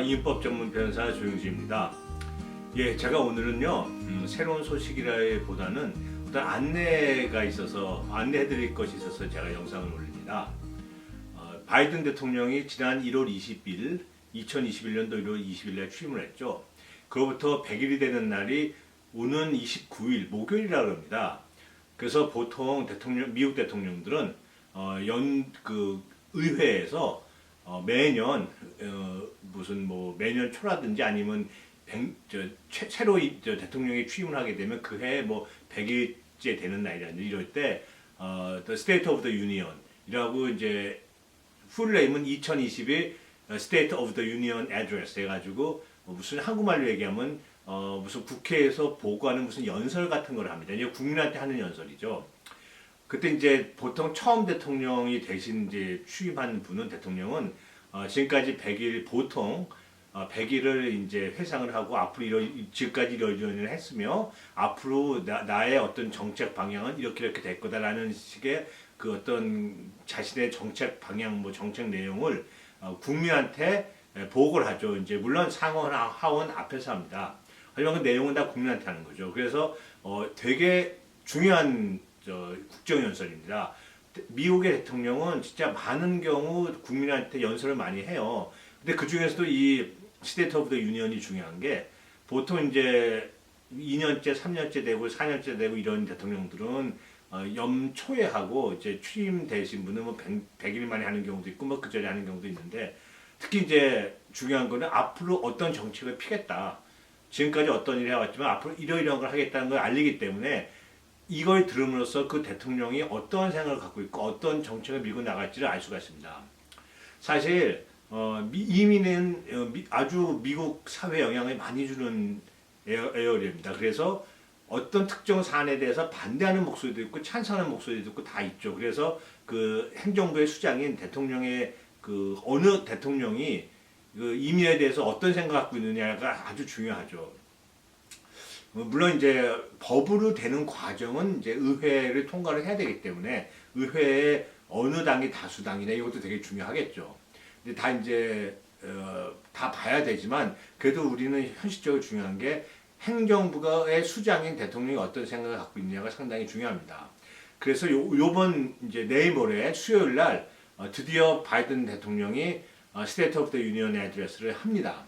인법 전문 변호사 조영주입니다. 예, 제가 오늘은요 새로운 소식이라기보다는 어떤 안내가 있어서 안내해드릴 것이 있어서 제가 영상을 올립니다. 바이든 대통령이 지난 1월 20일 2021년도 1월 20일에 취임을 했죠. 그로부터 100일이 되는 날이 오는 29일 목요일이라고 합니다. 그래서 보통 미국 대통령들은 의회에서 매년 매년 초라든지 아니면 새로 대통령이 취임을 하게 되면 그 해에 100일째 되는 날이라든지 이럴 때 The State of the Union이라고 이제 풀네임은 2021 State of the Union Address 해가지고 무슨 한국말로 얘기하면 무슨 국회에서 보고하는 무슨 연설 같은 걸 합니다. 이제 국민한테 하는 연설이죠. 그때 이제 보통 처음 대통령이 대신 이제 취임한 분은 대통령은 지금까지 100일 보통 100일을 이제 회상을 하고 앞으로 지금까지 이런 했으며 앞으로 나의 어떤 정책 방향은 이렇게 될 거다라는 식의 그 어떤 자신의 정책 방향 정책 내용을 국민한테 보고를 하죠. 이제 물론 상원 하원 앞에서 합니다. 하지만 그 내용은 다 국민한테 하는 거죠. 그래서 되게 중요한 국정연설입니다. 미국의 대통령은 진짜 많은 경우 국민한테 연설을 많이 해요. 근데 그 중에서도 이 스테이트 오브 더 유니언이 중요한 게 보통 이제 2년째, 3년째 되고 4년째 되고 이런 대통령들은 연초에 하고 이제 취임되신 분은 100일 만에 하는 경우도 있고 그 전에 하는 경우도 있는데 특히 이제 중요한 거는 앞으로 어떤 정책을 피겠다. 지금까지 어떤 일을 해왔지만 앞으로 이러이러한 걸 하겠다는 걸 알리기 때문에 이걸 들음으로써 그 대통령이 어떠한 생각을 갖고 있고 어떤 정책을 밀고 나갈지를 알 수가 있습니다. 사실 이민은 아주 미국 사회에 영향을 많이 주는 에어리어입니다. 그래서 어떤 특정 사안에 대해서 반대하는 목소리도 있고 찬성하는 목소리도 있고 다 있죠. 그래서 그 행정부의 수장인 대통령의 그 어느 대통령이 그 이민에 대해서 어떤 생각을 갖고 있느냐가 아주 중요하죠. 물론 이제 법으로 되는 과정은 이제 의회를 통과를 해야 되기 때문에 의회에 어느 당이 다수당이냐 이것도 되게 중요하겠죠. 근데 다 이제 다 봐야 되지만 그래도 우리는 현실적으로 중요한 게 행정부의 수장인 대통령이 어떤 생각을 갖고 있느냐가 상당히 중요합니다. 그래서 요번 이제 내일 모레 수요일 날 드디어 바이든 대통령이 State of the Union Address를 합니다.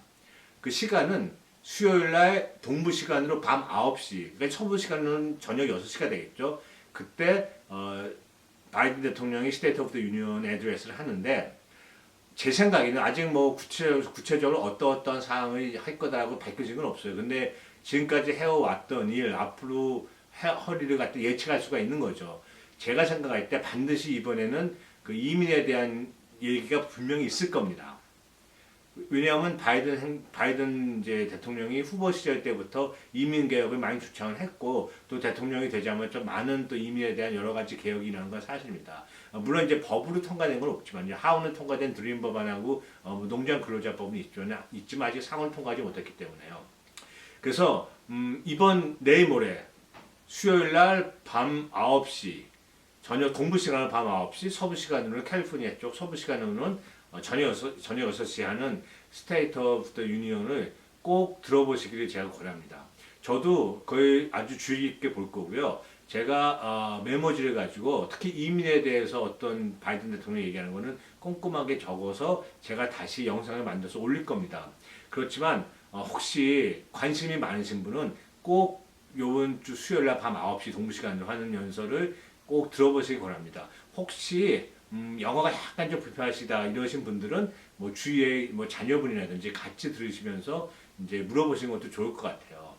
그 시간은 수요일 날 동부 시간으로 밤 9시, 그러니까 서부 시간은 저녁 6시가 되겠죠. 그때 바이든 대통령이 State of the Union Address를 하는데 제 생각에는 아직 구체적으로 어떤 사항을 할 거다라고 밝혀진 건 없어요. 근데 지금까지 해왔던 일, 앞으로 할 일을 갖다 예측할 수가 있는 거죠. 제가 생각할 때 반드시 이번에는 그 이민에 대한 얘기가 분명히 있을 겁니다. 왜냐하면 바이든 이제 대통령이 후보 시절 때부터 이민 개혁을 많이 주창을 했고 또 대통령이 되자마자 좀 많은 또 이민에 대한 여러 가지 개혁이 일어난 건 사실입니다. 물론 이제 법으로 통과된 건 없지만 하원은 통과된 드림 법안하고 농장 근로자법은 있지만 아직 상원 통과하지 못했기 때문에요. 그래서 이번 내일 모레 수요일 날 밤 9시 저녁 동부 시간은 밤 9시, 서부 시간으로는 캘리포니아 쪽, 서부 시간으로는 저녁 6시 하는 State of the Union을 꼭 들어보시기를 제가 권합니다. 저도 거의 아주 주의 깊게 볼 거고요. 제가 메모지를 가지고 특히 이민에 대해서 어떤 바이든 대통령이 얘기하는 거는 꼼꼼하게 적어서 제가 다시 영상을 만들어서 올릴 겁니다. 그렇지만 혹시 관심이 많으신 분은 꼭 이번 주 수요일 날 밤 9시 동부 시간으로 하는 연설을 꼭 들어보시기 바랍니다. 혹시 영어가 약간 좀 불편하시다 이러신 분들은 주위에 자녀분이라든지 같이 들으시면서 이제 물어보시는 것도 좋을 것 같아요.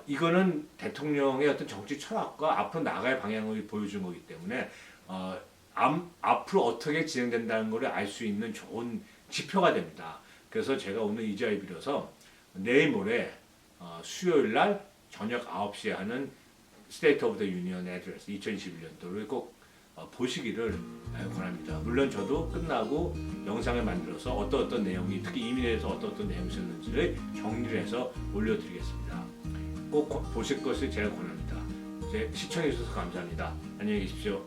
이거는 대통령의 어떤 정치 철학과 앞으로 나갈 방향을 보여준 거기 때문에 앞으로 어떻게 진행된다는 것을 알 수 있는 좋은 지표가 됩니다. 그래서 제가 오늘 이 자리에 빌어서 내일 모레 수요일 날 저녁 9시에 하는 State of the Union Address 2021년도를 꼭 보시기를 권합니다. 물론 저도 끝나고 영상을 만들어서 어떤 내용이 특히 이민에 대해서 어떤 내용이 있었는지를 정리를 해서 올려드리겠습니다. 꼭 보실 것을 제가 권합니다. 시청해 주셔서 감사합니다. 안녕히 계십시오.